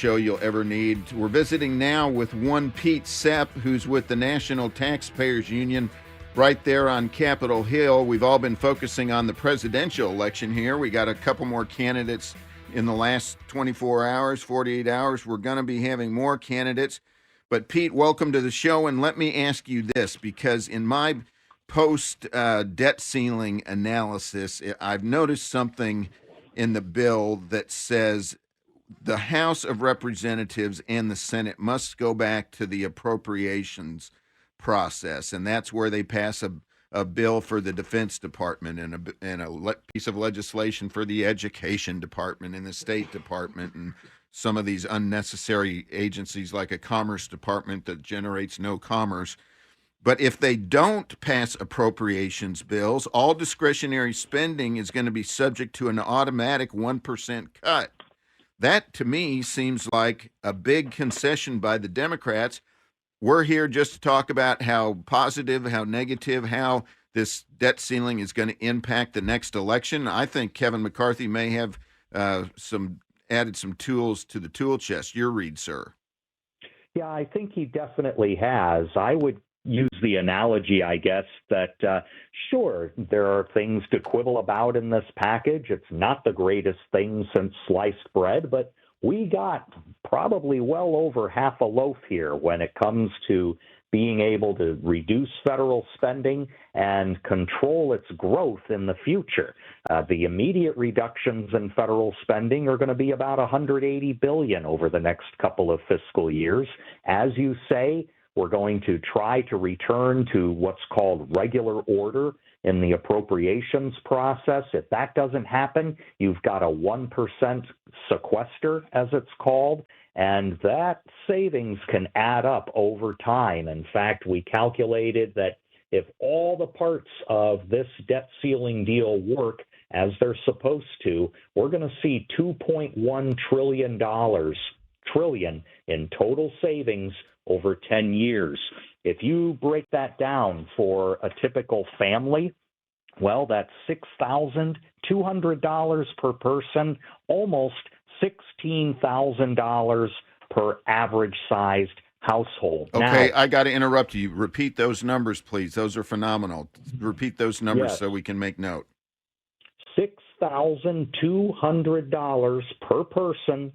show you'll ever need. We're visiting now with one Pete Sepp, who's with the National Taxpayers Union right there on Capitol Hill. We've all been focusing on the presidential election here. We got a couple more candidates in the last 24 hours, 48 hours. We're going to be having more candidates. But Pete, welcome to the show. And let me ask you this, because in my post-debt ceiling analysis, I've noticed something in the bill that says the House of Representatives and the Senate must go back to the appropriations process, and that's where they pass a bill for the Defense Department and a piece of legislation for the Education Department and the State Department and some of these unnecessary agencies like a Commerce Department that generates no commerce. But if they don't pass appropriations bills, all discretionary spending is going to be subject to an automatic 1% cut. That, to me, seems like a big concession by the Democrats. We're here just to talk about how positive, how negative, how this debt ceiling is going to impact the next election. I think Kevin McCarthy may have added some tools to the tool chest. Your read, sir. Yeah, I think he definitely has. I would use the analogy, I guess, that sure, there are things to quibble about in this package. It's not the greatest thing since sliced bread, but we got probably well over half a loaf here when it comes to being able to reduce federal spending and control its growth in the future. The immediate reductions in federal spending are going to be about $180 billion over the next couple of fiscal years. As you say, we're going to try to return to what's called regular order in the appropriations process. If that doesn't happen, you've got a 1% sequester, as it's called, and that savings can add up over time. In fact, we calculated that if all the parts of this debt ceiling deal work as they're supposed to, we're going to see $2.1 trillion in total savings over 10 years. If you break that down for a typical family, well, that's $6,200 per person, almost $16,000 per average-sized household. Okay, now, I got to interrupt you. Repeat those numbers, please. Those are phenomenal. Repeat those numbers yes, so we can make note. $6,200 per person,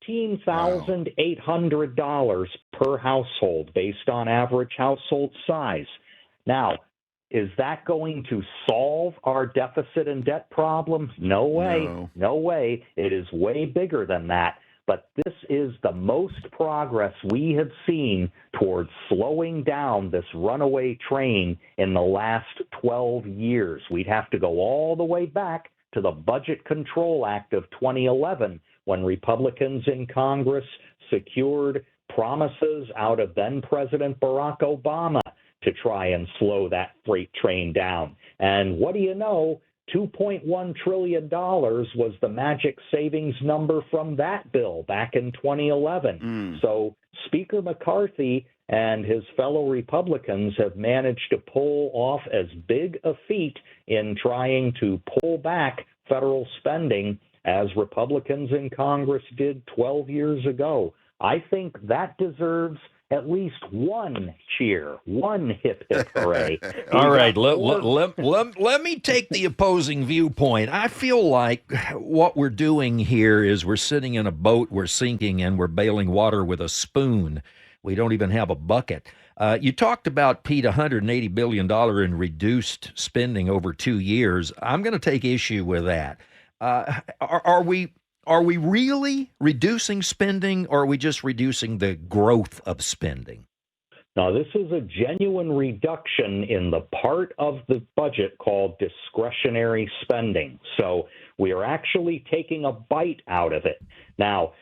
$15,800 per household based on average household size. Now, is that going to solve our deficit and debt problem? No way. No way. It is way bigger than that. But this is the most progress we have seen towards slowing down this runaway train in the last 12 years. We'd have to go all the way back to the Budget Control Act of 2011 when Republicans in Congress secured promises out of then-President Barack Obama to try and slow that freight train down. And what do you know? $2.1 trillion was the magic savings number from that bill back in 2011. So Speaker McCarthy and his fellow Republicans have managed to pull off as big a feat in trying to pull back federal spending as Republicans in Congress did 12 years ago. I think that deserves at least one cheer, one hip, hip hooray. All right, let me take the opposing viewpoint. I feel like what we're doing here is we're sitting in a boat, we're sinking, and we're bailing water with a spoon. We don't even have a bucket. You talked about, Pete, $180 billion in reduced spending over 2 years. I'm going to take issue with that. Are we really reducing spending, or are we just reducing the growth of spending? Now, this is a genuine reduction in the part of the budget called discretionary spending. So we are actually taking a bite out of it. Now,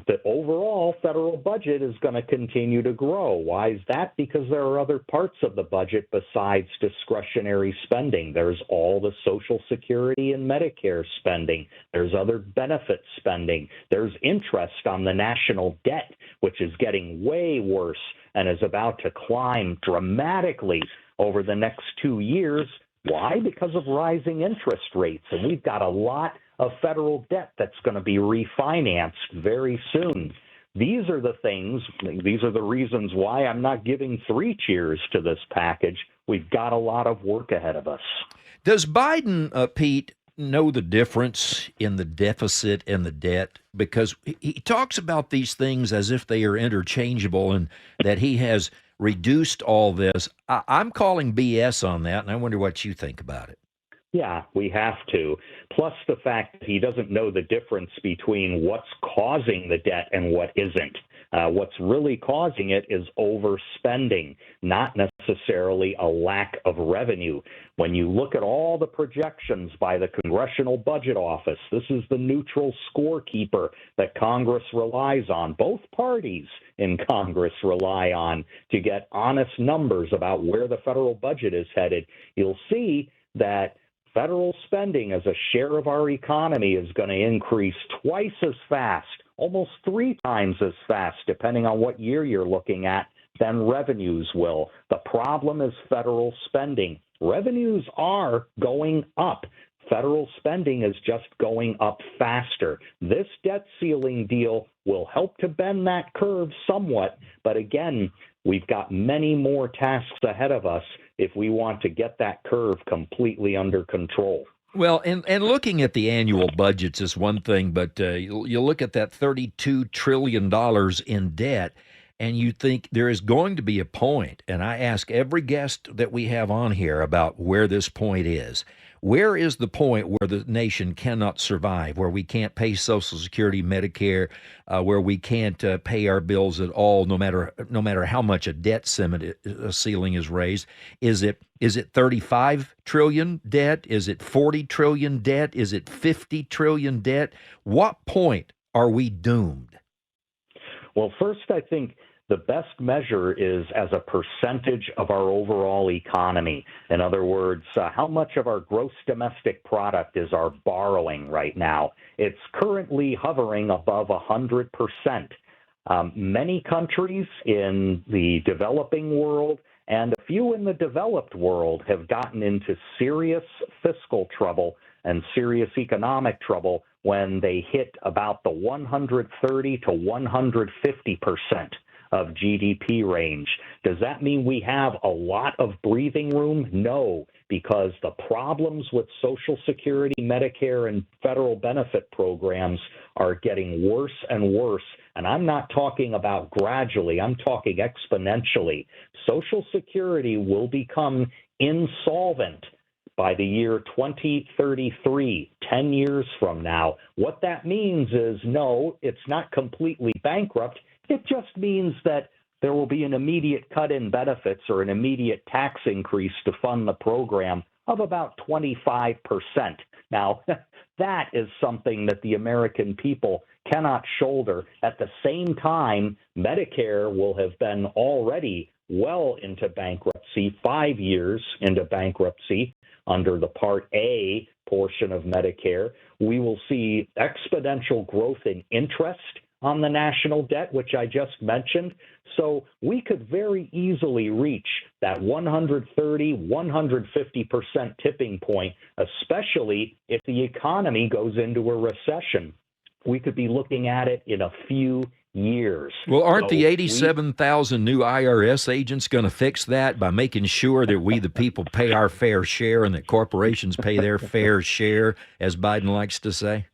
the overall federal budget is going to continue to grow. Why is that? Because there are other parts of the budget besides discretionary spending. There's all the Social Security and Medicare spending. There's other benefit spending. There's interest on the national debt, which is getting way worse and is about to climb dramatically over the next 2 years. Why? Because of rising interest rates. And we've got a lot of federal debt that's going to be refinanced very soon. These are the things, these are the reasons why I'm not giving 3 cheers to this package. We've got a lot of work ahead of us. Does Biden, Pete, know the difference in the deficit and the debt? Because he talks about these things as if they are interchangeable and that he has reduced all this. I'm calling BS on that, and I wonder what you think about it. Yeah, we have to. Plus the fact that he doesn't know the difference between what's causing the debt and what isn't. What's really causing it is overspending, not necessarily a lack of revenue. When you look at all the projections by the Congressional Budget Office, this is the neutral scorekeeper that Congress relies on. Both parties in Congress rely on to get honest numbers about where the federal budget is headed. You'll see that federal spending as a share of our economy is going to increase twice as fast, almost 3 times as fast, depending on what year you're looking at, than revenues will. The problem is federal spending. Revenues are going up. Federal spending is just going up faster. This debt ceiling deal will help to bend that curve somewhat, but again, we've got many more tasks ahead of us if we want to get that curve completely under control. Well, and looking at the annual budgets is one thing, but you look at that $32 trillion in debt, and you think there is going to be a point, and I ask every guest that we have on here about where this point is. Where is the point where the nation cannot survive, where we can't pay Social Security, Medicare, where we can't pay our bills at all, no matter how much a debt ceiling is raised? Is it 35 trillion debt? Is it 40 trillion debt? Is it 50 trillion debt? What point are we doomed? Well, first, I think the best measure is as a percentage of our overall economy. In other words, how much of our gross domestic product is our borrowing right now? It's currently hovering above 100%. Many countries in the developing world and a few in the developed world have gotten into serious fiscal trouble and serious economic trouble when they hit about the 130 to 150% of GDP range. Does that mean we have a lot of breathing room? No, because the problems with Social Security, Medicare, and federal benefit programs are getting worse and worse. And I'm not talking about gradually, I'm talking exponentially. Social Security will become insolvent by the year 2033, 10 years from now. What that means is, no, it's not completely bankrupt. It just means that there will be an immediate cut in benefits or an immediate tax increase to fund the program of about 25%. Now, that is something that the American people cannot shoulder. At the same time, Medicare will have been already well into bankruptcy, 5 years into bankruptcy under the Part A portion of Medicare. We will see exponential growth in interest on the national debt, which I just mentioned. So we could very easily reach that 130, 150% tipping point, especially if the economy goes into a recession. We could be looking at it in a few years. Well, aren't the 87,000 new IRS agents going to fix that by making sure that we, the people, pay our fair share and that corporations pay their fair share, as Biden likes to say?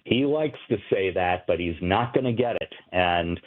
He likes to say that, but he's not going to get it. And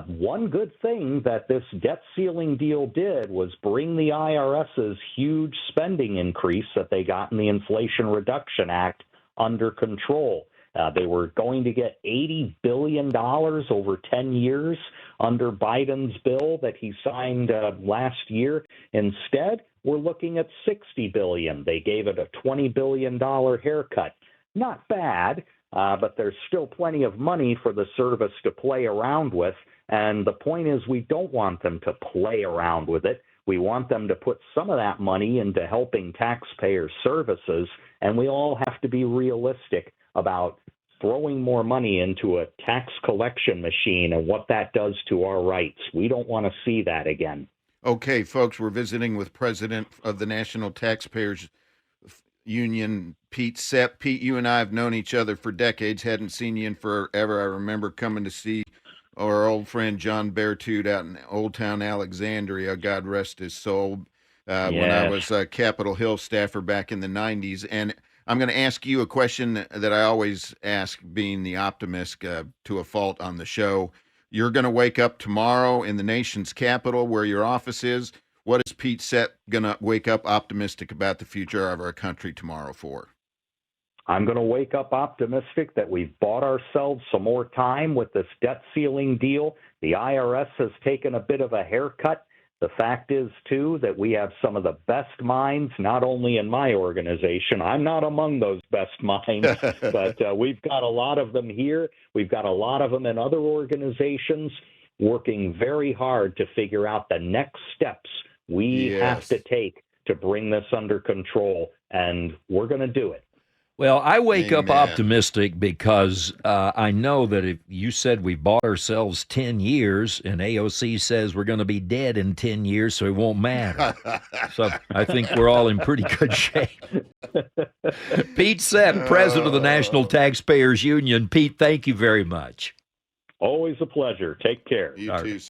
one good thing that this debt ceiling deal did was bring the IRS's huge spending increase that they got in the Inflation Reduction Act under control. They were going to get $80 billion over 10 years under Biden's bill that he signed last year. Instead, we're looking at $60 billion. They gave it a $20 billion haircut. Not bad. But there's still plenty of money for the service to play around with. And the point is, we don't want them to play around with it. We want them to put some of that money into helping taxpayer services. And we all have to be realistic about throwing more money into a tax collection machine and what that does to our rights. We don't want to see that again. Okay, folks, we're visiting with President of the National Taxpayers Union, Pete Sepp. Pete, you and I have known each other for decades, hadn't seen you in forever. I remember coming to see our old friend John Beartooth out in Old Town Alexandria, God rest his soul, when I was a Capitol Hill staffer back in the 90s. And I'm going to ask you a question that I always ask, being the optimist to a fault on the show. You're going to wake up tomorrow in the nation's capital where your office is. What is Pete Sepp going to wake up optimistic about the future of our country tomorrow for? I'm going to wake up optimistic that we've bought ourselves some more time with this debt ceiling deal. The IRS has taken a bit of a haircut. The fact is, too, that we have some of the best minds, not only in my organization. I'm not among those best minds, but we've got a lot of them here. We've got a lot of them in other organizations working very hard to figure out the next steps we have to take to bring this under control, and we're going to do it. Well, I wake up optimistic because I know that if you said we bought ourselves 10 years and AOC says we're going to be dead in 10 years, so it won't matter. So I think we're all in pretty good shape. Pete Sepp, president of the National Taxpayers Union. Pete, thank you very much. Always a pleasure. Take care. You too.